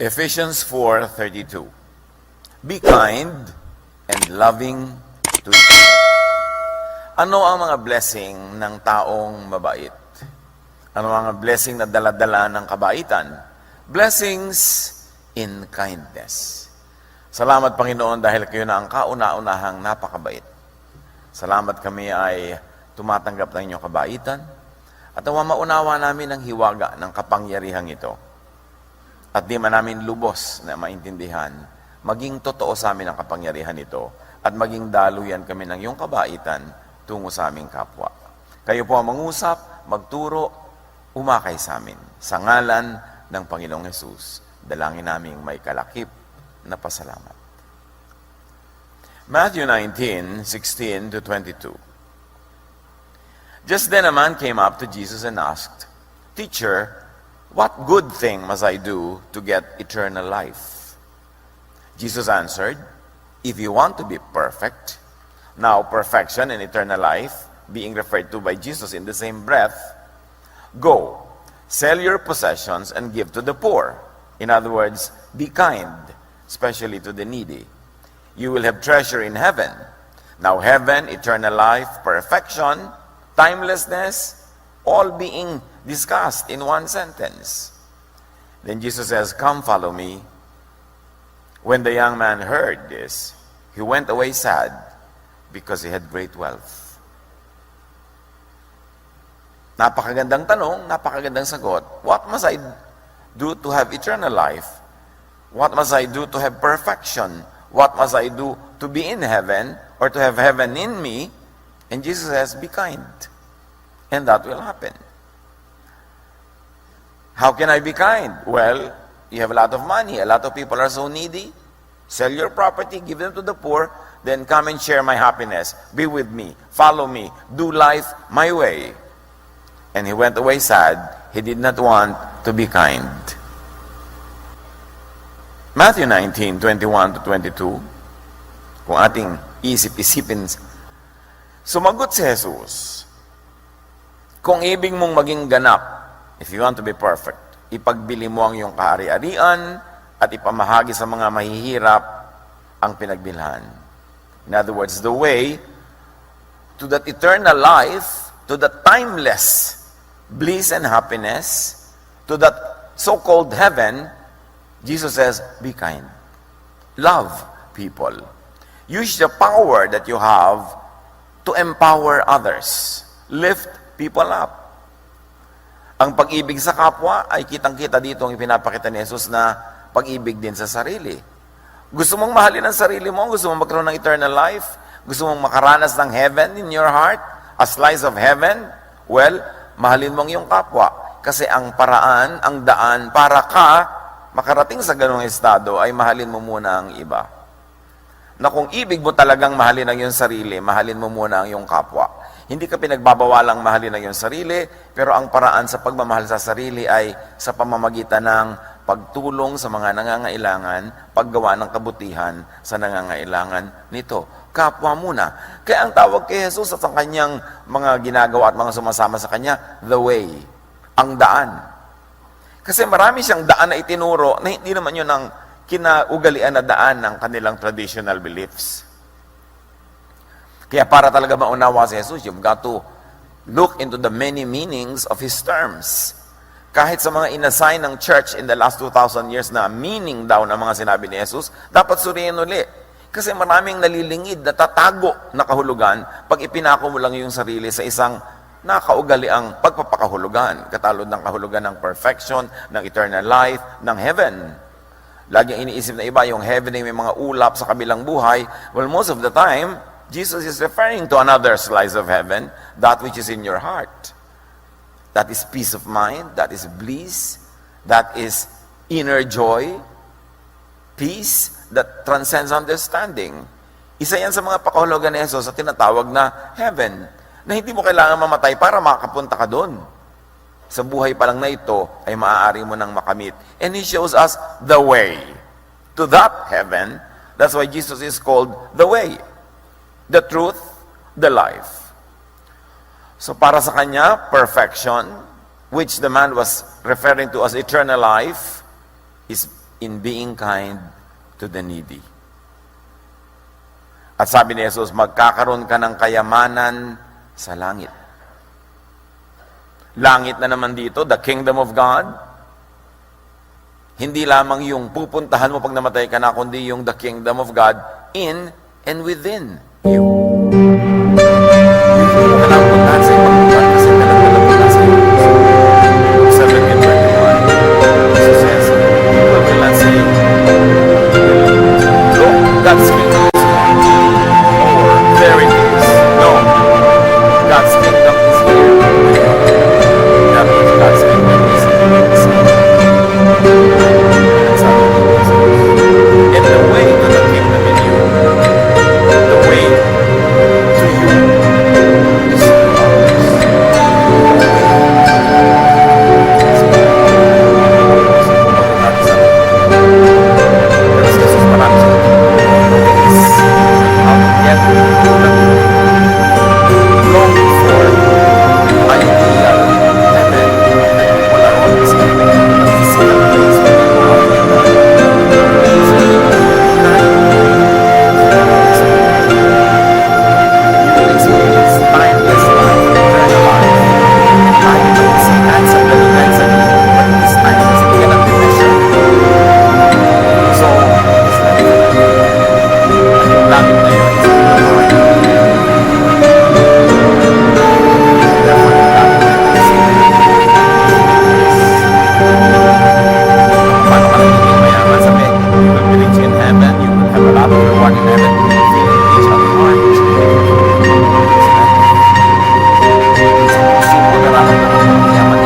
Ephesians 4:32. Be kind and loving to each other. Ano ang mga blessing ng taong mabait? Ano ang mga blessing na dala-dala ng kabaitan? Blessings in kindness. Salamat, Panginoon, dahil kayo na ang kauna-unahang napakabait. Salamat kami ay tumatanggap ng inyong kabaitan at maunawa namin ang hiwaga ng kapangyarihang ito. At di man namin lubos na maintindihan, maging totoo sa amin ang kapangyarihan ito at maging daluyan kami ng iyong kabaitan tungo sa aming kapwa. Kayo po ang mangusap, magturo, umakay sa amin. Sa ngalan ng Panginoong Hesus, dalangin namin may kalakip na pasalamat. Matthew 19:16-22. Just then a man came up to Jesus and asked, "Teacher, what good thing must I do to get eternal life?" Jesus answered, "If you want to be perfect," now perfection and eternal life being referred to by Jesus in the same breath, "go, sell your possessions and give to the poor." In other words, be kind, especially to the needy. You will have treasure in heaven. Now heaven, eternal life, perfection, timelessness, all being discussed in one sentence. Then Jesus says, "Come, follow me." When the young man heard this, he went away sad because he had great wealth. Napakagandang tanong, napakagandang sagot. What must I do to have eternal life? What must I do to have perfection? What must I do to be in heaven or to have heaven in me? And Jesus says, be kind. And that will happen. How can I be kind? Well, you have a lot of money. A lot of people are so needy. Sell your property, give them to the poor, then come and share my happiness. Be with me. Follow me. Do life my way. And he went away sad. He did not want to be kind. Matthew 19:21-22. Kung ating isip-isipin, sumagot si Jesus, kung ibig mong maging ganap, if you want to be perfect, ipagbili mo ang iyong kahari-arian at ipamahagi sa mga mahihirap ang pinagbilhan. In other words, the way to that eternal life, to that timeless bliss and happiness, to that so-called heaven, Jesus says, be kind. Love people. Use the power that you have to empower others. Lift people up. Ang pag-ibig sa kapwa ay kitang-kita dito ang ipinapakita ni Jesus na pag-ibig din sa sarili. Gusto mong mahalin ang sarili mo? Gusto mong magkaroon ng eternal life? Gusto mong makaranas ng heaven in your heart? A slice of heaven? Well, mahalin mo ang iyong kapwa. Kasi ang paraan, ang daan para ka makarating sa ganung estado ay mahalin mo muna ang iba. Na kung ibig mo talagang mahalin ang iyong sarili, mahalin mo muna ang iyong kapwa. Hindi ka pinagbabawalang mahalin ang iyong sarili, pero ang paraan sa pagmamahal sa sarili ay sa pamamagitan ng pagtulong sa mga nangangailangan, paggawa ng kabutihan sa nangangailangan nito. Kapwa muna. Kaya ang tawag kay Jesus at ang kanyang mga ginagawa at mga sumasama sa kanya, the way, ang daan. Kasi marami siyang daan na itinuro na hindi naman yun ang kinaugalian na daan ng kanilang traditional beliefs. Kaya para talaga maunawa si Jesus, you've got to look into the many meanings of His terms. Kahit sa mga inassign ng church in the last 2,000 years na meaning daw ng mga sinabi ni Jesus, dapat suriin uli. Kasi maraming nalilingid na tatago na kahulugan pag ipinako mo lang yung sarili sa isang nakaugaliang pagpapakahulugan, katulad ng kahulugan ng perfection, ng eternal life, ng heaven. Laging iniisip na iba, yung heaven ay may mga ulap sa kabilang buhay. Well, most of the time, Jesus is referring to another slice of heaven, that which is in your heart. That is peace of mind, that is bliss, that is inner joy, peace that transcends understanding. Isa yan sa mga pakahulugan ni Jesus sa tinatawag na heaven, na hindi mo kailangan mamatay para makapunta ka doon. Sa buhay pa lang na ito, ay maaari mo nang makamit. And He shows us the way to that heaven. That's why Jesus is called the way, the truth, the life. So para sa Kanya, perfection, which the man was referring to as eternal life, is in being kind to the needy. At sabi ni Jesus, magkakaroon ka ng kayamanan sa langit. Langit na naman dito, the kingdom of God. Hindi lamang yung pupuntahan mo pag namatay ka na, kundi yung the kingdom of God in and within you. Hindi mo kailangan puntahan sa ibang lugar kasi talagang na sa iyo. 7:21, Jesus says, people will not say, look, God's kingdom is here, or there it is. No, God's kingdom is here. That means God's kingdom is here. And the way to the kingdom in you, the way to you is through others. Kasi Jesus marami sa is out yet long before ideal heaven wala ron kasi physical place where people are you will experience timeless life, eternal life. I don't see that sa balikan sa iyo, but this timeless, hindi ka lang dimension. So, it's like, yung langit na yun, is the Lord. Therefore, yung langit na yun, paano ka nagiging mayaman? Sabi, you will be rich in heaven, you will have a lot of reward in heaven, you will feel rich at heart. Simple na lang ang yaman-yaman.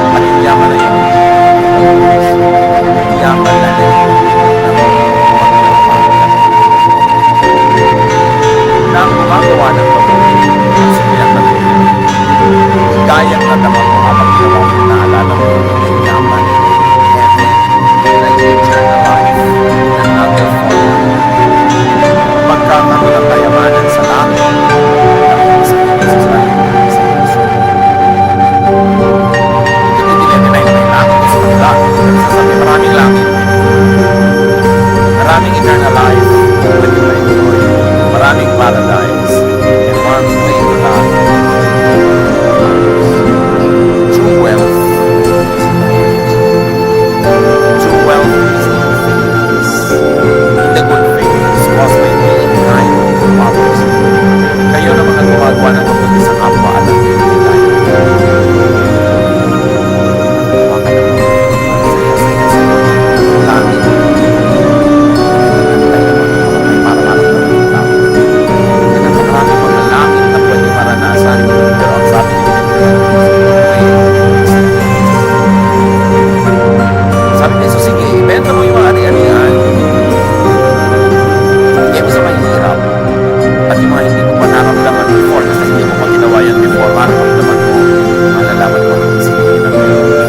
At yung yaman na yun, yaman na yun. Na ang gumagawa ng pag-ibig, sinayan na rin. Gayang na naman mo habang ginawa mo, naalala mo yung yaman, heaven, like eternal life, another form. Pagkakaroon ng kayamanan sa langit, ang sa puso. Hindi dinay na may langit sa kanila. Sasabi, maraming langit. Maraming eternal life, pwede na enjoy. Maraming paradise, and one way to that. True wealth is true wealth is in the good things caused by being kind to others. Kayo na mga gumagawa ng mabuti sa kapwa at ang hindi tayo. Sabi ni Jesus, sige, ibenta mo yung mga ari-arian. Hindi mo sa mahirap. At yung mga hindi mo pa naramdaman before, kasi hindi mo pa ginawa yan before, maramdaman mo, malalaman mo ng isihin ng Diyos.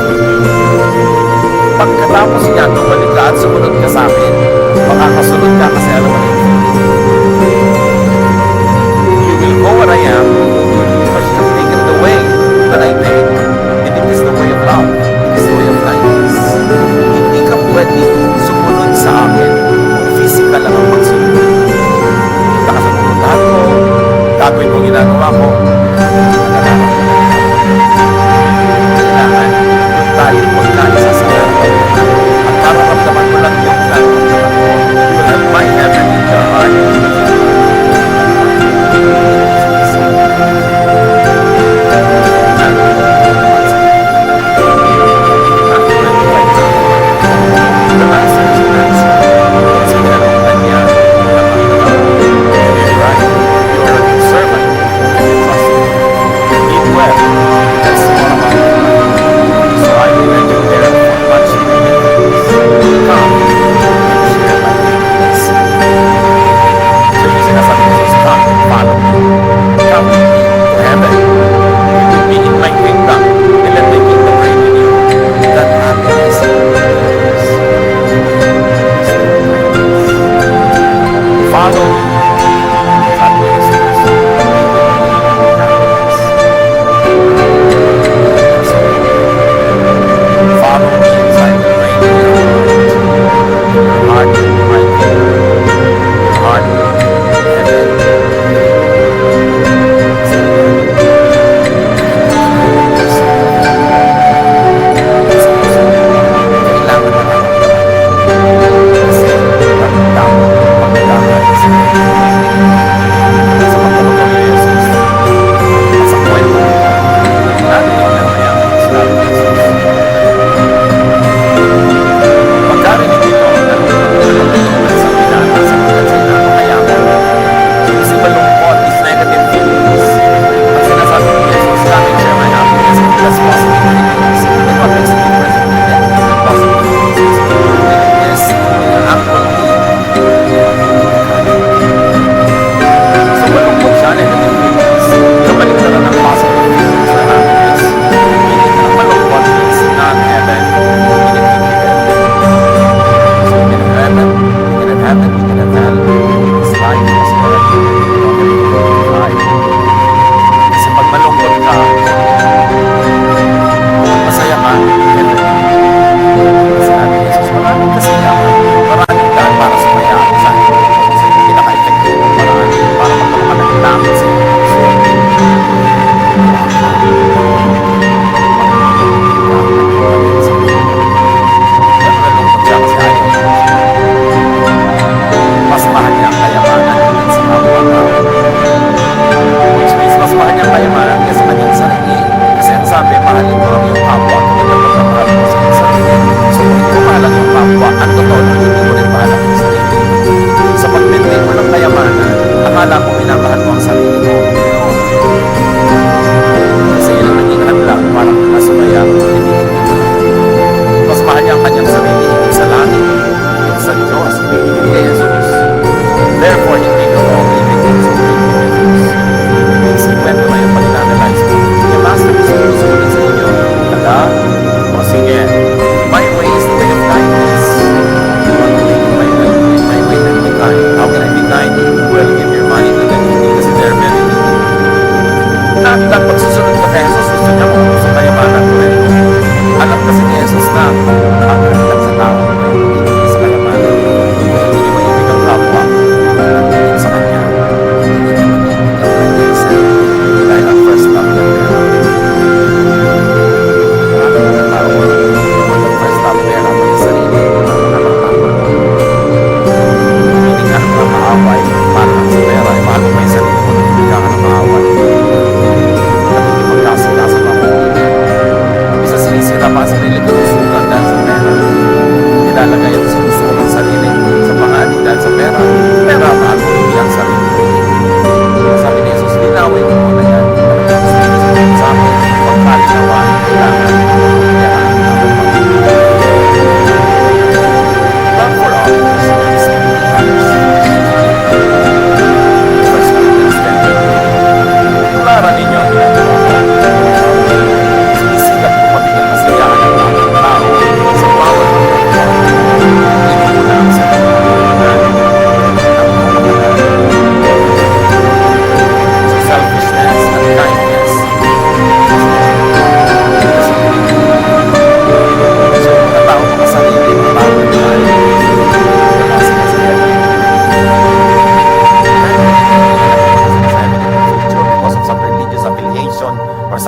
Pagkatapos yan, bumalik ka at sumunod ka sa amin, makakasunod ka kasi alam mo na yung you will go where I am because you have taken the way that I take. And it is the way of love. It is the way of kindness. Hindi ka pwede sumunod sa akin kung physical lang ang magsunod. Punta ka sa pupuntahan ko, gagawin mo ginagawa ko, kailangan yung tayo magkaisa sa lahat. At kararamdaman mo lang yung nararamdaman ko. You will have my heaven in your heart.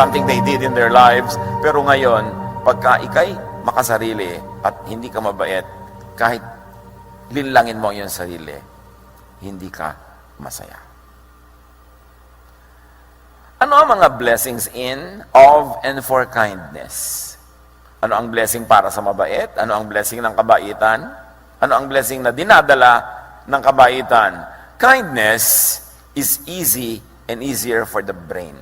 something they did in their lives. Pero ngayon, pagka ikay makasarili at hindi ka mabait, kahit linlangin mo yung sarili, hindi ka masaya. Ano ang mga blessings in, of, and for kindness? Ano ang blessing para sa mabait? Ano ang blessing ng kabaitan? Ano ang blessing na dinadala ng kabaitan? Kindness is easy and easier for the brain.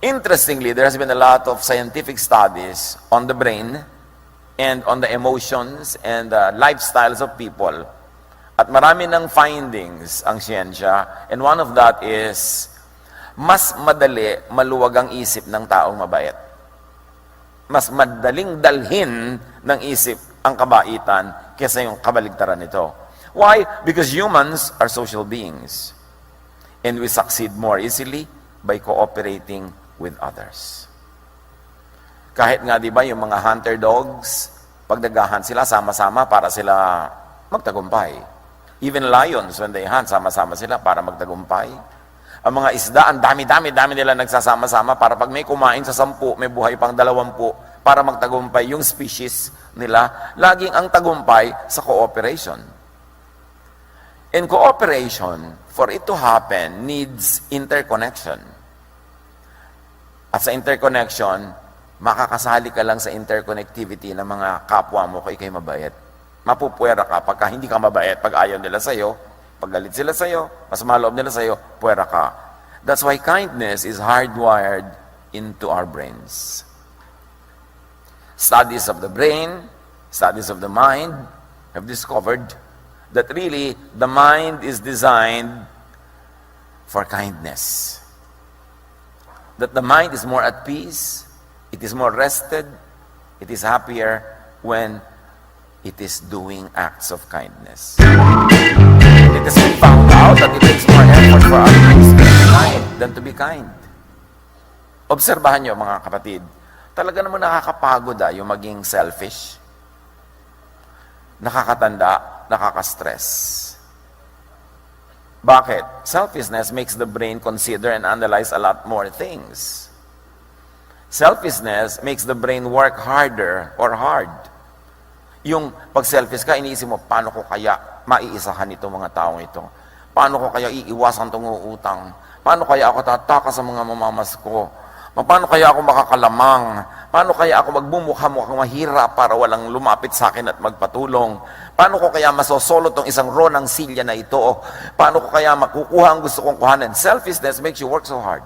Interestingly, there has been a lot of scientific studies on the brain and on the emotions and lifestyles of people. At marami ng findings ang siyensya, and one of that is, mas madali maluwag ang isip ng taong mabait. Mas madaling dalhin ng isip ang kabaitan kaysa yung kabaligtaran nito. Why? Because humans are social beings. And we succeed more easily by cooperating with others. Kahit nga, di ba, yung mga hunter dogs, pag nag-hunt sila, sama-sama para sila magtagumpay. Even lions, when they hunt, sama-sama sila para magtagumpay. Ang mga isda, ang dami nila nagsasama-sama para pag may kumain sa 10, may buhay pang 20 para magtagumpay yung species nila. Laging ang tagumpay sa cooperation. And cooperation, for it to happen, needs interconnection. At sa interconnection, makakasali ka lang sa interconnectivity ng mga kapwa mo kung ikay mabait. Mapupwera ka pagka hindi ka mabait, pag ayaw nila sa'yo, pag galit sila sa'yo, mas maloob nila sa'yo, puwera ka. That's why kindness is hardwired into our brains. Studies of the brain, studies of the mind have discovered that really the mind is designed for kindness. That the mind is more at peace, it is more rested, it is happier when it is doing acts of kindness. It has been found out that it takes more effort for others to be kind than to be kind. Obserbahan nyo, mga kapatid, talaga naman nakakapagod yung maging selfish. Nakakatanda, nakaka-stress. Bakit? Selfishness makes the brain consider and analyze a lot more things. Selfishness makes the brain work harder or hard. Yung pag-selfish ka, iniisip mo, paano ko kaya maiisahan itong mga taong ito? Paano ko kaya iiwasan itong utang? Paano kaya ako tataka sa mga mamamas ko? Paano kaya ako makakalamang? Paano kaya ako magbumukha-mukhang mahirap para walang lumapit sa akin at magpatulong? Paano ko kaya masosolo tong isang row ng silya na ito? Paano ko kaya makukuha ang gusto kong kuhanin? Selfishness makes you work so hard.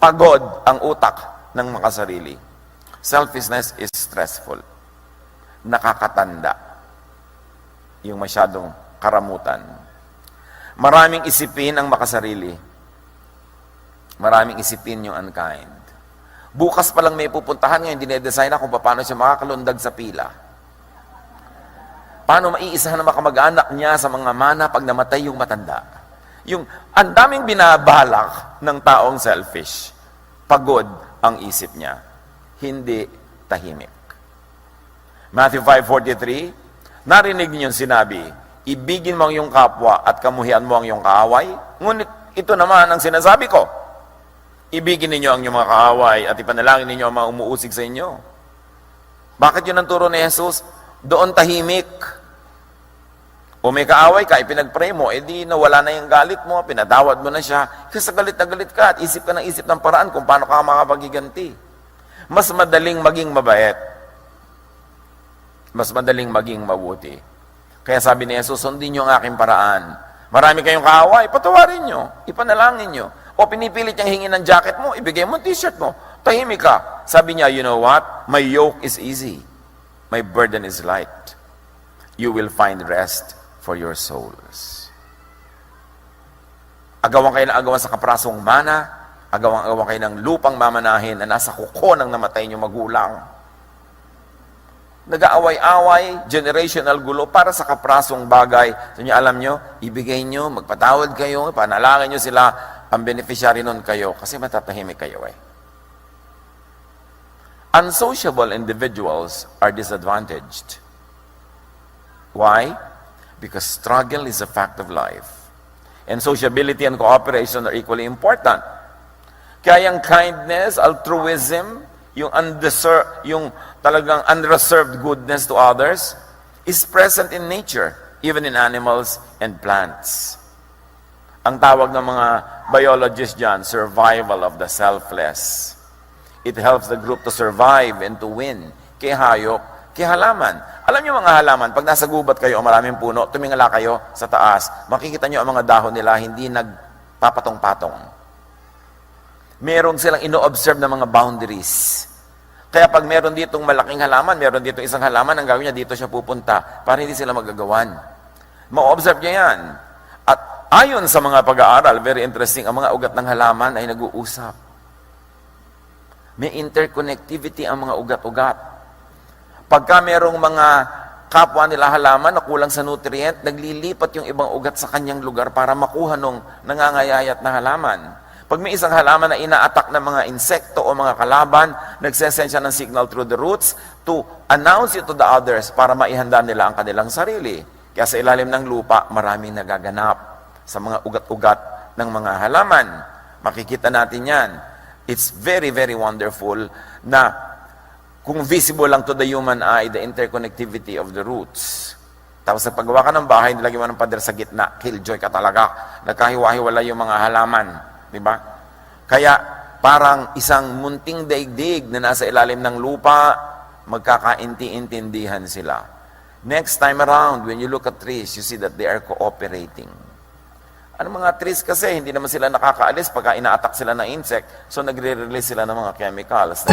Pagod ang utak ng makasarili. Selfishness is stressful. Nakakatanda. Yung masyadong karamutan. Maraming isipin ang makasarili. Maraming isipin yung unkind. Bukas pa lang may pupuntahan ngayon, dinedesign na kung paano siya makakalundag sa pila. Paano maiisahan ng makamag-anak niya sa mga mana pag namatay yung matanda. Yung ang daming binabalak ng taong selfish. Pagod ang isip niya. Hindi tahimik. Matthew 5:43, narinig niyo yung sinabi, ibigin mo ang iyong kapwa at kamuhian mo ang iyong kaaway. Ngunit ito naman ang sinasabi ko, ibigin ninyo ang inyong mga kaaway at ipanalangin ninyo ang mga umuusig sa inyo. Bakit yun ang turo ni Jesus? Doon tahimik. O may kaaway ka, ipinag-pray mo, edi nawala na yung galit mo, pinadawad mo na siya. Kasi galit na galit ka at isip ka ng isip ng paraan kung paano ka makapagiganti. Mas madaling maging mabait. Mas madaling maging mabuti. Kaya sabi ni Jesus, sundin nyo ang aking paraan. Marami kayong kaaway, patawarin nyo, ipanalangin nyo. O pinipilit niyang hingin ng jacket mo, ibigay mo ang t-shirt mo. Tahimik ka. Sabi niya, you know what? My yoke is easy. My burden is light. You will find rest for your souls. Agawan kayo ng agawan sa kaprasong mana, agawan kayo ng lupang mamanahin na nasa kuko ng namatay niyong magulang. Nag-aaway-away, generational gulo para sa kaprasong bagay. So niyo, alam nyo, ibigay nyo, magpatawad kayo, panalangin nyo sila, ang beneficiary nun kayo, kasi matatahimik kayo Unsociable individuals are disadvantaged. Why? Because struggle is a fact of life. And sociability and cooperation are equally important. Kaya yung kindness, altruism, yung talagang unreserved goodness to others, is present in nature, even in animals and plants. Ang tawag ng mga biologists dyan, survival of the selfless. It helps the group to survive and to win. Kay hayop, kay halaman. Alam niyo mga halaman, pag nasa gubat kayo o maraming puno, tumingala kayo sa taas, makikita niyo ang mga dahon nila hindi nagpapatong-patong. Meron silang ino-observe na mga boundaries. Kaya pag meron ditong malaking halaman, meron ditong isang halaman, ang gawin niya, dito siya pupunta para hindi sila magagawan. Ma-observe niya yan. At ayon sa mga pag-aaral, very interesting, ang mga ugat ng halaman ay nag-uusap. May interconnectivity ang mga ugat-ugat. Pagka merong mga kapwa nila halaman na kulang sa nutrient, naglilipat yung ibang ugat sa kanyang lugar para makuha nung nangangayayat na halaman. Pag may isang halaman na ina-attack ng mga insekto o mga kalaban, nagsesend siya ng signal through the roots to announce it to the others para maihanda nila ang kanilang sarili. Kaya sa ilalim ng lupa, maraming nagaganap sa mga ugat-ugat ng mga halaman. Makikita natin yan. It's very, very wonderful na kung visible lang to the human eye, the interconnectivity of the roots. Tapos sa paggawa ka ng bahay, nilagyan mo ng pader sa gitna, killjoy ka talaga. Nagkahiwa-hiwala yung mga halaman. Diba? Kaya parang isang munting daigdig na nasa ilalim ng lupa, magkakainti-intindihan sila. Next time around, when you look at trees, you see that they are cooperating. Ano mga trees kasi, hindi naman sila nakakaalis pagka ina-attack sila ng insect, so nagre-release sila ng mga chemicals.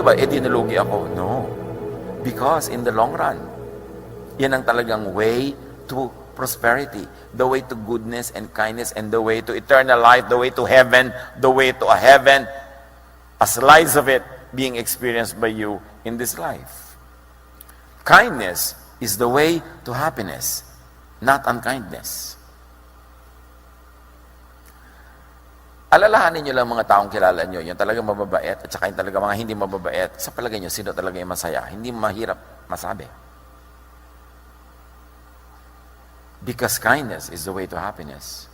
ba, dinalugi ako? No. Because in the long run, yan ang talagang way to prosperity, the way to goodness and kindness, and the way to eternal life, the way to heaven, the way to a heaven, a slice of it being experienced by you in this life. Kindness is the way to happiness, not unkindness. Alalahanin nyo lang mga taong kilala nyo, yung talagang mababait at saka yung talagang mga hindi mababait. Sa palagay nyo, sino talaga yung masaya? Hindi mahirap masabi. Because kindness is the way to happiness.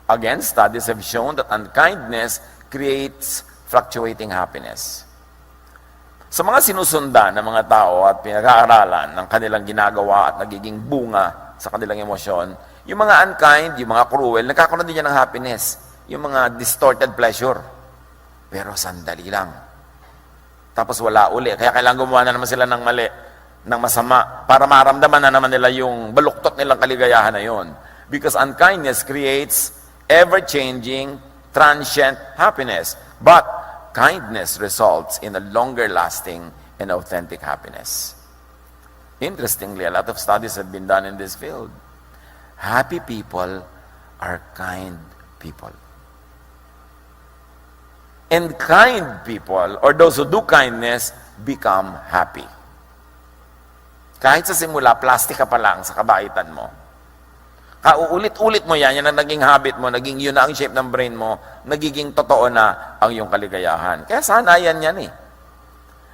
Again, studies have shown that unkindness creates fluctuating happiness. Sa mga sinusundan ng mga tao at pinag-aaralan ng kanilang ginagawa at nagiging bunga sa kanilang emosyon, yung mga unkind, yung mga cruel, nagkakaroon din yan ng happiness. Yung mga distorted pleasure. Pero sandali lang. Tapos wala uli. Kaya kailangan gumawa na naman sila ng mali, ng masama, para maramdaman na naman nila yung baluktot nilang kaligayahan na yun. Because unkindness creates ever-changing, transient happiness. But kindness results in a longer-lasting and authentic happiness. Interestingly, a lot of studies have been done in this field. Happy people are kind people. And kind people, or those who do kindness, become happy. Kahit sa simula, plastic ka pa lang sa kabaitan mo. Kauulit-ulit mo yan ang naging habit mo, naging yun na ang shape ng brain mo, nagiging totoo na ang iyong kaligayahan. Kaya sanayan yan eh.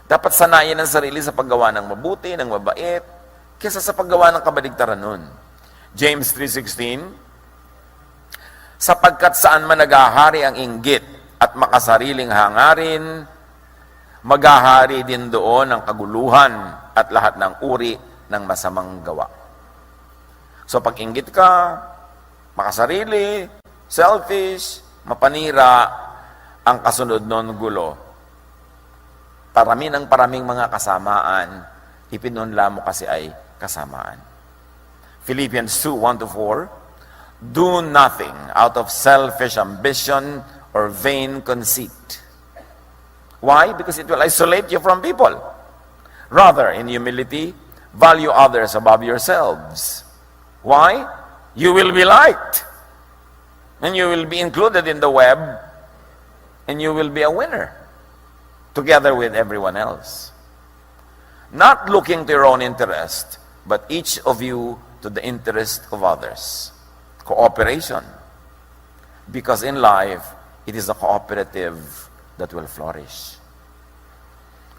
Dapat sanayan ang sarili sa paggawa ng mabuti, ng mabait, kaysa sa paggawa ng kabaligtaran nun. James 3:16, sapagkat saan man naghahari ang inggit at makasariling hangarin, maghahari din doon ang kaguluhan at lahat ng uri ng masamang gawa. So pag inggit ka, makasarili, selfish, mapanira, ang kasunod nun gulo. Parami ng paraming mga kasamaan, ipinunla mo kasi ay kasamaan. Philippians 2:1-4, do nothing out of selfish ambition or vain conceit. Why? Because it will isolate you from people. Rather, in humility, value others above yourselves. Why? You will be liked. And you will be included in the web. And you will be a winner. Together with everyone else. Not looking to your own interest, but each of you to the interest of others. Cooperation. Because in life, it is a cooperative that will flourish.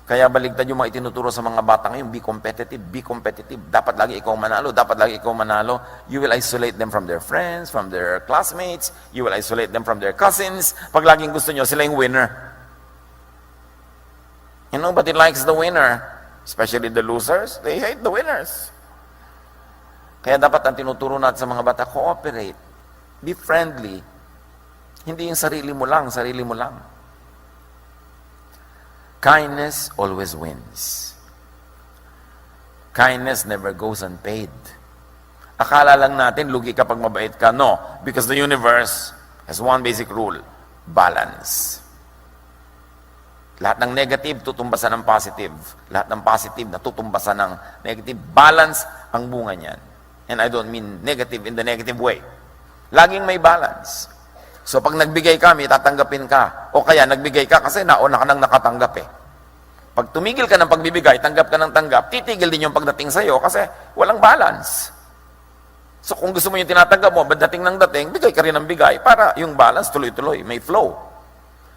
Kaya baligtad yung mga itinuturo sa mga bata ngayon, be competitive, be competitive. Dapat lagi ikaw manalo, dapat lagi ikaw manalo. You will isolate them from their friends, from their classmates, you will isolate them from their cousins. Pag laging gusto nyo, sila yung winner. And nobody likes the winner. Especially the losers, they hate the winners. Kaya dapat ang tinuturo natin sa mga bata, cooperate, be friendly. Hindi yung sarili mo lang, sarili mo lang. Kindness always wins. Kindness never goes unpaid. Akala lang natin, lugi ka pag mabait ka. No, because the universe has one basic rule, balance. Lahat ng negative, tutumbasan ng positive. Lahat ng positive, natutumbasan ng negative. Balance ang bunga niyan. And I don't mean negative in the negative way. Laging may balance. So pag nagbigay ka, may tatanggapin ka. O kaya nagbigay ka kasi nauna ka nang nakatanggap eh. Pag tumigil ka ng pagbibigay, tanggap ka ng tanggap, titigil din yung pagdating sa'yo kasi walang balance. So kung gusto mo yung tinatanggap mo, dating ng dating, bigay ka rin ng bigay para yung balance tuloy-tuloy, may flow.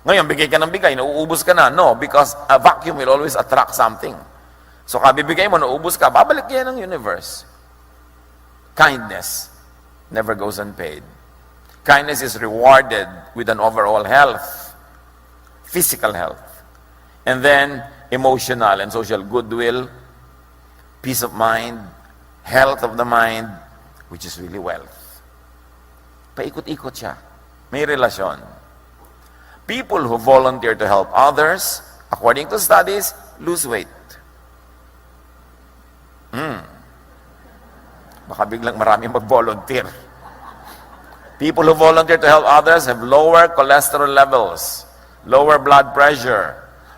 Ngayon, bigay ka ng bigay, nauubos ka na. No, because a vacuum will always attract something. So kabibigay mo, nauubos ka, babalik yan ng universe. Kindness never goes unpaid. Kindness is rewarded with an overall health, physical health, and then emotional and social goodwill, peace of mind, health of the mind, which is really wealth. Paikot-ikot siya. May relasyon. People who volunteer to help others, according to studies, lose weight. Baka biglang maraming mag-volunteer. People who volunteer to help others have lower cholesterol levels, lower blood pressure,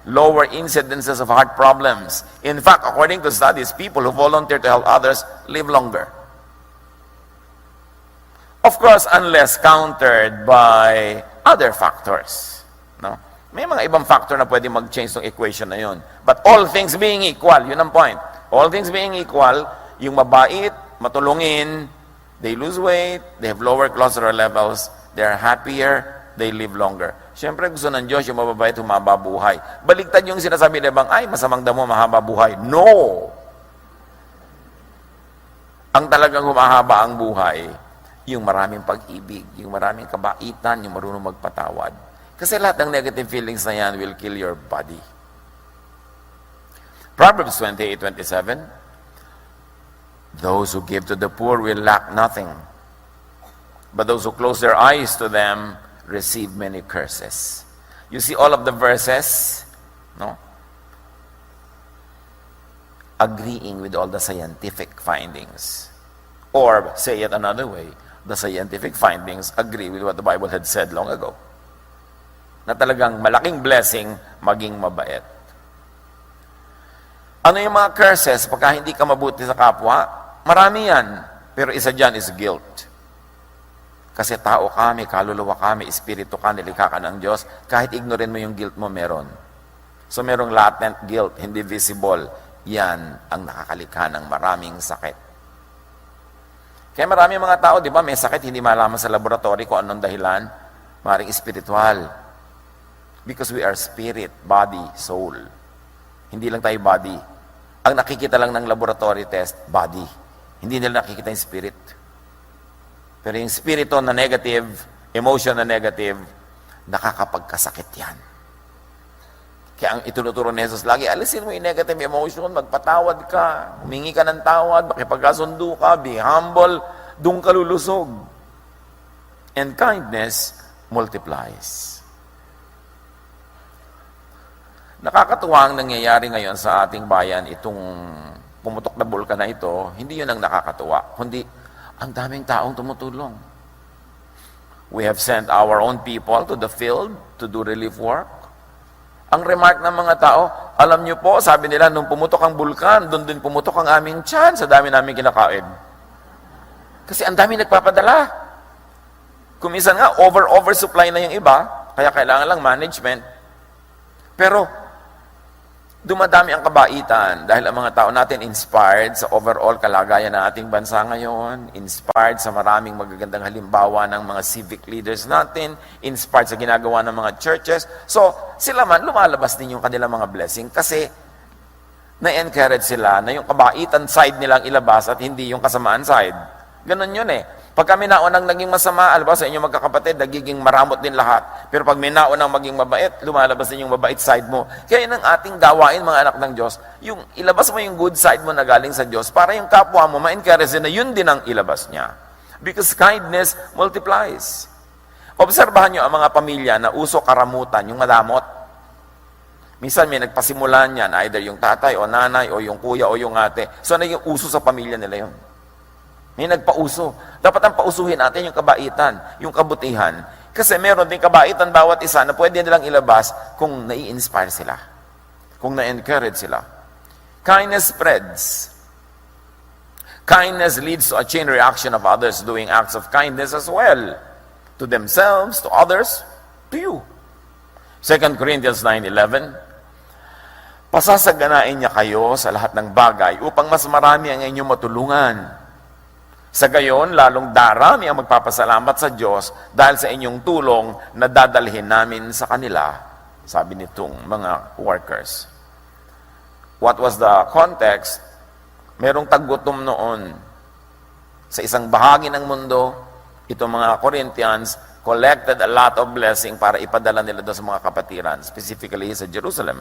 lower incidences of heart problems. In fact, according to studies, people who volunteer to help others live longer. Of course, unless countered by other factors. No? May mga ibang factor na pwede mag-change ng equation na yun. But all things being equal, yun ang point. All things being equal, yung mabait, matulungin, they lose weight, they have lower cholesterol levels, they are happier, they live longer. Siyempre, gusto ng Diyos yung mababait, humaba buhay. Baliktad yung sinasabi nila bang, ay, masamang damo, mahaba buhay. No! Ang talagang humahaba ang buhay, yung maraming pag-ibig, yung maraming kabaitan, yung marunong magpatawad. Kasi lahat ng negative feelings na yan will kill your body. Proverbs 28:27, those who give to the poor will lack nothing, but those who close their eyes to them receive many curses. You see all of the verses, no? Agreeing with all the scientific findings. Or, say it another way, the scientific findings agree with what the Bible had said long ago. Na talagang malaking blessing maging mabait. Ano yung mga curses pagka hindi ka mabuti sa kapwa? Marami yan. Pero isa dyan is guilt. Kasi tao ka, may kaluluwa ka, may espiritu ka, nilikha ka ng Diyos. Kahit ignorin mo yung guilt mo, meron. So merong latent guilt, hindi visible. Yan ang nakakalikha ng maraming sakit. Kaya marami mga tao, di ba, may sakit, hindi malaman sa laboratory kung anong dahilan. Maring espiritual. Because we are spirit, body, soul. Hindi lang tayo body. Ang nakikita lang ng laboratory test, body. Hindi nila nakikita yung spirit. Pero yung spirito na negative, emotion na negative, nakakapagkasakit yan. Kaya ang itunuturo ni Jesus lagi, alisin mo yung negative emotion, magpatawad ka, humingi ka ng tawad, makipagkasundo ka, be humble, doon ka lulusog. And kindness multiplies. Nakakatuwa ang nangyayari ngayon sa ating bayan, itong pumutok na bulkan na ito, hindi yun ang nakakatuwa, kundi ang daming taong tumutulong. We have sent our own people to the field to do relief work. Ang remark ng mga tao, alam nyo po, sabi nila, nung pumutok ang bulkan, doon din pumutok ang aming tiyan sa dami namin kinakain. Kasi ang dami nagpapadala. Kuminsan nga, oversupply na yung iba, kaya kailangan lang management. Pero, dumadami ang kabaitan dahil ang mga tao natin inspired sa overall kalagayan ng ating bansa ngayon, inspired sa maraming magagandang halimbawa ng mga civic leaders natin, inspired sa ginagawa ng mga churches. So, sila man, lumalabas din yung kanilang mga blessing kasi na-encourage sila na yung kabaitan side nilang ilabas at hindi yung kasamaan side. Ganon yun eh. Pag kami naunang naging masama, alam ba, sa inyong magkakapatid, nagiging maramot din lahat. Pero pag may naunang maging mabait, lumalabas din yung mabait side mo. Kaya yun ang ating gawain, mga anak ng Diyos, yung ilabas mo yung good side mo na galing sa Diyos para yung kapwa mo ma-encourage na yun din ang ilabas niya. Because kindness multiplies. Obserbahan nyo ang mga pamilya na uso karamutan, yung madamot. Minsan may nagpasimulan yan, either yung tatay o nanay o yung kuya o yung ate. So naging uso sa pamilya nila yun. May nagpauso. Dapat ang pausuhin natin yung kabaitan, yung kabutihan. Kasi meron din kabaitan bawat isa na pwede nilang ilabas kung nai-inspire sila. Kung na-encourage sila. Kindness spreads. Kindness leads to a chain reaction of others doing acts of kindness as well. To themselves, to others, to you. 2 Corinthians 9:11, pasasaganain niya kayo sa lahat ng bagay upang mas marami ang inyong matulungan. Sa gayon, lalong darami ang magpapasalamat sa Diyos dahil sa inyong tulong na dadalhin namin sa kanila, sabi nitong mga workers. What was the context? Merong taggutom noon. Sa isang bahagi ng mundo, itong mga Corinthians collected a lot of blessing para ipadala nila doon sa mga kapatiran, specifically sa Jerusalem.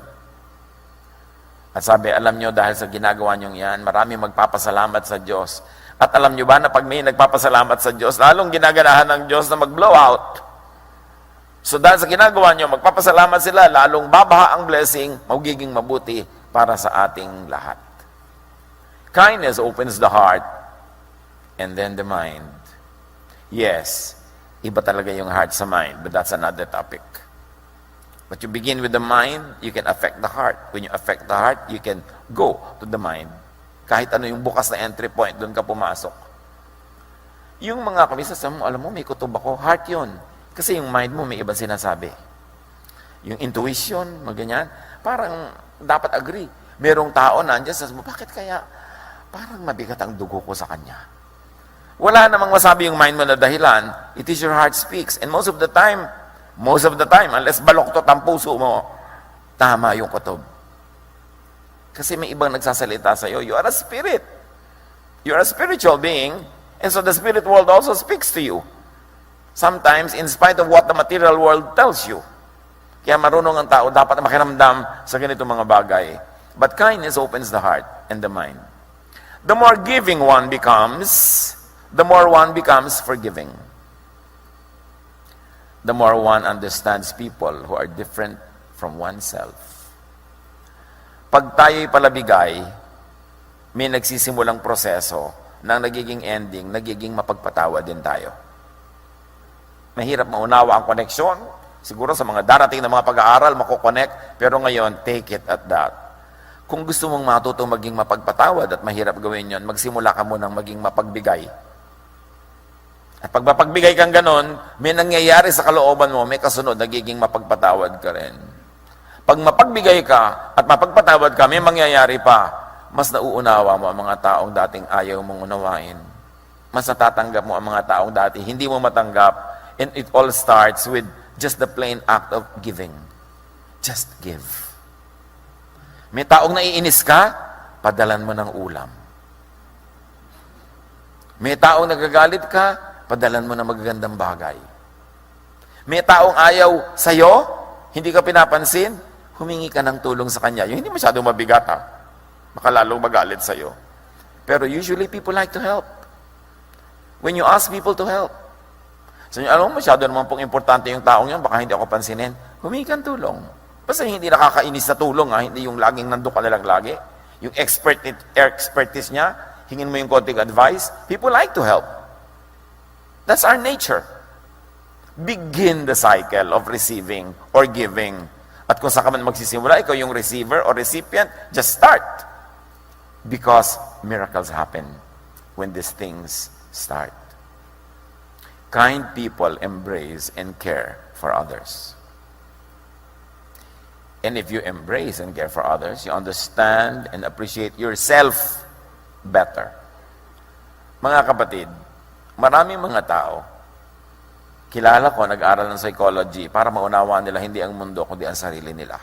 At sabi, alam nyo, dahil sa ginagawa nyo yan, marami magpapasalamat sa Diyos. At alam nyo ba na pag may nagpapasalamat sa Diyos, lalong ginaganahan ng Diyos na mag-blow out. So dahil sa ginagawa nyo, magpapasalamat sila, lalong babaha ang blessing, magiging mabuti para sa ating lahat. Kindness opens the heart and then the mind. Yes, iba talaga yung heart sa mind, but that's another topic. But you begin with the mind, you can affect the heart. When you affect the heart, you can go to the mind. Kahit ano yung bukas na entry point, doon ka pumasok. Yung mga kamisa, alam mo, may kutob ako, heart yun. Kasi yung mind mo, may ibang sinasabi. Yung intuition, maganyan, parang dapat agree. Merong tao na andyan, sabi mo, bakit kaya parang mabigat ang dugo ko sa kanya? Wala namang masabi yung mind mo na dahilan, it is your heart speaks. And most of the time, unless baloktot ang puso mo, tama yung kutob. Kasi may ibang nagsasalita sa'yo, you are a spirit. You are a spiritual being, and so the spirit world also speaks to you. Sometimes, in spite of what the material world tells you. Kaya marunong ang tao, dapat makiramdam sa ganito mga bagay. But kindness opens the heart and the mind. The more giving one becomes, the more one becomes forgiving. The more one understands people who are different from oneself. Pag tayo'y palabigay, may nagsisimulang proseso na nagiging ending, nagiging mapagpatawa din tayo. Mahirap maunawa ang koneksyon. Siguro sa mga darating na mga pag-aaral, makukonect, pero ngayon, take it at that. Kung gusto mong matutong maging mapagpatawad at mahirap gawin yon, magsimula ka munang maging mapagbigay. At pag mapagbigay kang ganon, may nangyayari sa kalooban mo, may kasunod, nagiging mapagpatawad ka rin. Pag mapagbigay ka at mapagpatawad ka, may mangyayari pa, mas nauunawa mo ang mga taong dating ayaw mong unawain. Mas natatanggap mo ang mga taong dati hindi mo matanggap. And it all starts with just the plain act of giving. Just give. May taong naiinis ka, padalan mo ng ulam. May taong nagagalit ka, padalan mo ng magagandang bagay. May taong ayaw sa'yo, hindi ka pinapansin, humingi ka ng tulong sa kanya. Yung hindi masyadong mabigat, ha? Makalalong magalit sa'yo. Pero usually, people like to help. When you ask people to help, so, alam mo, masyado naman pong importante yung taong yan, baka hindi ako pansinin, humingi kang tulong. Basta hindi nakakainis sa tulong, ha? Hindi yung laging nandun ka nalang lagi. Yung expertise niya, hingin mo yung konting advice, people like to help. That's our nature. Begin the cycle of receiving or giving. At kung saan ka man magsisimula, ikaw yung receiver or recipient, just start. Because miracles happen when these things start. Kind people embrace and care for others. And if you embrace and care for others, you understand and appreciate yourself better. Mga kapatid, maraming mga tao, kilala ko, nag-aral ng psychology para maunawaan nila hindi ang mundo, kundi ang sarili nila.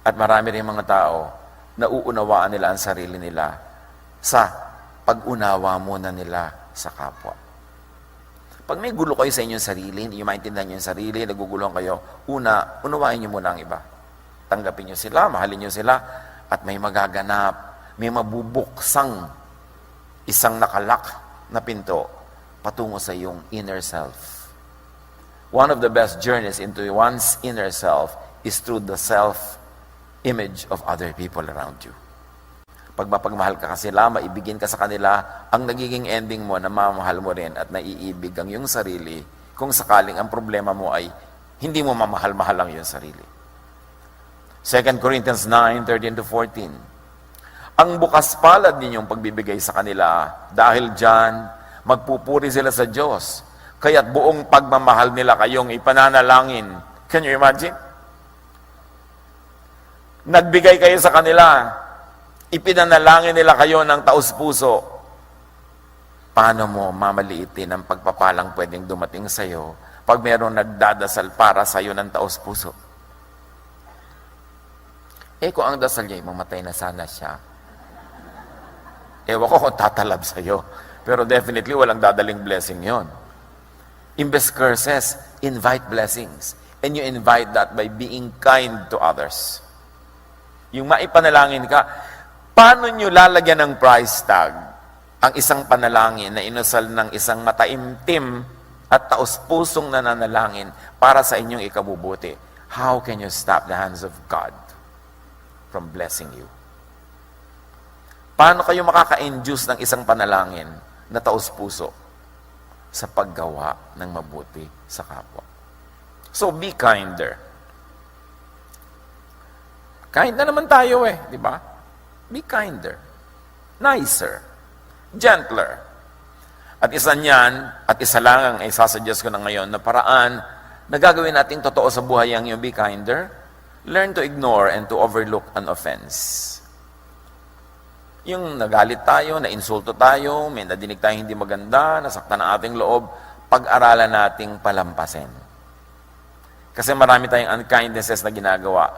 At marami rin mga tao, nauunawaan nila ang sarili nila sa pag-unawa muna nila sa kapwa. Pag may gulo kayo sa inyong sarili, hindi nyo maintindihan yung sarili, naguguluhan kayo, unawain nyo muna ang iba. Tanggapin nyo sila, mahalin nyo sila, at may magaganap, may mabubuksang isang nakalak na pinto patungo sa iyong inner self. One of the best journeys into one's inner self is through the self-image of other people around you. Pag mapagmahal ka kasi maibigin ka sa kanila, ang nagiging ending mo na mamahal mo rin at naiibig ang iyong sarili kung sakaling ang problema mo ay hindi mo mamahal-mahal ang iyong sarili. 2 Corinthians 9:13-14. Ang bukas palad ninyong pagbibigay sa kanila, dahil dyan, magpupuri sila sa Diyos. Kaya't buong pagmamahal nila kayong ipananalangin. Can you imagine? Nagbigay kayo sa kanila, ipinanalangin nila kayo ng taus-puso. Paano mo mamaliitin ang pagpapalang pwedeng dumating sa iyo pag mayroong nagdadasal para sa iyo ng taus-puso? Kung ang dasal niya, mamatay na sana siya. Ewan ko kung tatalab sa iyo. Pero definitely, walang dadaling blessing yon. Imbes curses, invite blessings. And you invite that by being kind to others. Yung maipanalangin ka, paano nyo lalagyan ng price tag ang isang panalangin na inusal ng isang mataimtim at taus-pusong nananalangin para sa inyong ikabubuti? How can you stop the hands of God from blessing you? Paano kayo makaka-induce ng isang panalangin na taus-puso sa paggawa ng mabuti sa kapwa? So, be kinder. Kind na naman tayo di ba? Be kinder. Nicer. Gentler. At isa niyan, at isa lang ang isasuggest ko na ngayon na paraan na gagawin nating totoo sa buhay ang yung be kinder, learn to ignore and to overlook an offense. Yung nagalit tayo, na-insulto tayo, may nadinig tayong hindi maganda, nasaktan ang ating loob, pag-aralan nating palampasin. Kasi marami tayong unkindnesses na ginagawa.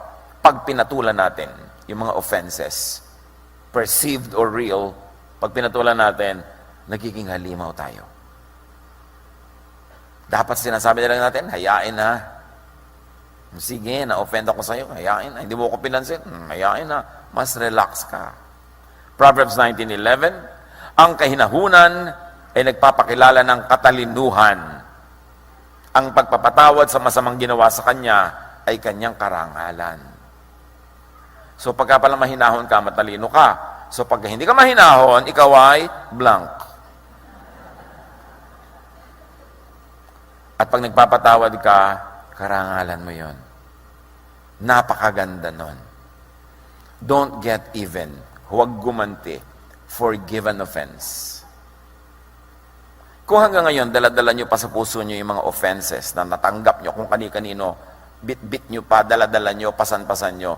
Pag pinatulan natin yung mga offenses, perceived or real, pag pinatulan natin, nagiging halimaw tayo. Dapat sinasabi na lang natin, hayain na. Sige, na-offend ako sa'yo, hayain na. Hindi mo ko pinansin, hayain na. Mas relax ka. Proverbs 19:11, ang kahinahunan ay nagpapakilala ng katalinuhan. Ang pagpapatawad sa masamang ginawa sa kanya ay kanyang karangalan. So pagka pala mahinahon ka, matalino ka. So pag hindi ka mahinahon, ikaw ay blank. At pag nagpapatawad ka, karangalan mo yon. Napakaganda nun. Don't get even. Huwag gumanti. Forgive an offense. Kung hanggang ngayon, dala-dala nyo pa sa puso nyo yung mga offenses na natanggap nyo kung kani-kanino, bit-bit nyo pa, dala-dala nyo, pasan-pasan nyo,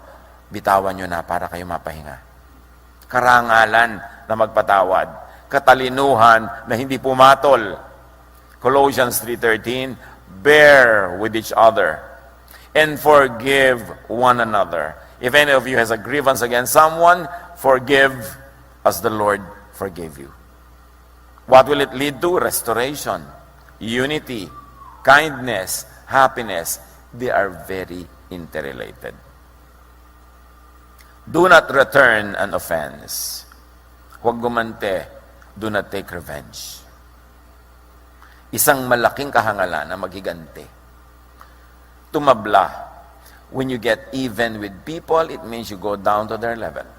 bitawan nyo na para kayo mapahinga. Karangalan na magpatawad. Katalinuhan na hindi pumatol. Colossians 3:13, bear with each other and forgive one another. If any of you has a grievance against someone, forgive as the Lord forgave you. What will it lead to? Restoration, unity, kindness, happiness. They are very interrelated. Do not return an offense. Huwag gumante. Do not take revenge. Isang malaking kahangalan na maghiganti. Tumabla. When you get even with people, it means you go down to their level.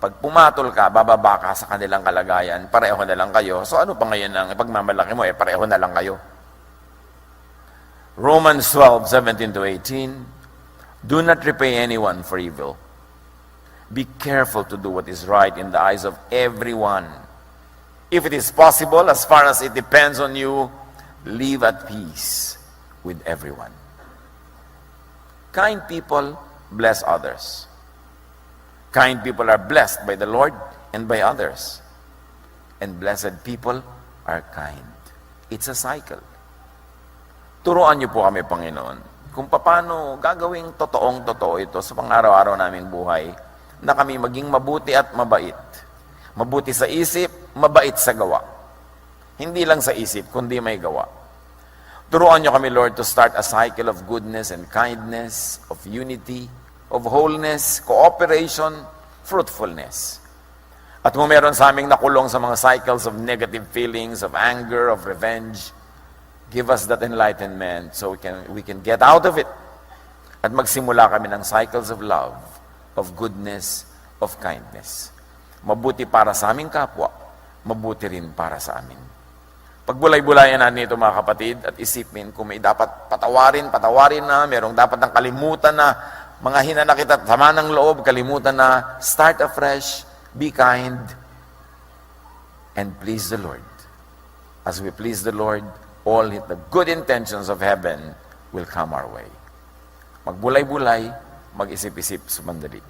Pag pumatol ka, bababa ka sa kanilang kalagayan, pareho na lang kayo. So ano pa ngayon ang pagmamalaki mo? Pareho na lang kayo. Romans 12:17-18, do not repay anyone for evil. Be careful to do what is right in the eyes of everyone. If it is possible, as far as it depends on you, live at peace with everyone. Kind people bless others. Kind people are blessed by the Lord and by others. And blessed people are kind. It's a cycle. Turuan niyo po kami, Panginoon, kung paano gagawing totoong-totoo ito sa pang-araw-araw naming buhay, na kami maging mabuti at mabait. Mabuti sa isip, mabait sa gawa. Hindi lang sa isip, kundi may gawa. Turuan niyo kami, Lord, to start a cycle of goodness and kindness, of unity, of wholeness, cooperation, fruitfulness. At kung meron sa aming nakulong sa mga cycles of negative feelings, of anger, of revenge, give us that enlightenment so we can get out of it. At magsimula kami ng cycles of love, of goodness, of kindness. Mabuti para sa aming kapwa, mabuti rin para sa amin. Pagbulay-bulayan natin ito, mga kapatid, at isipin kung may dapat patawarin na, merong dapat ng kalimutan na, mga hinanakit at sama ng loob, kalimutan na, start afresh, be kind, and please the Lord. As we please the Lord, all the good intentions of heaven will come our way. Magbulay-bulay, mag-isip-isip sumandali.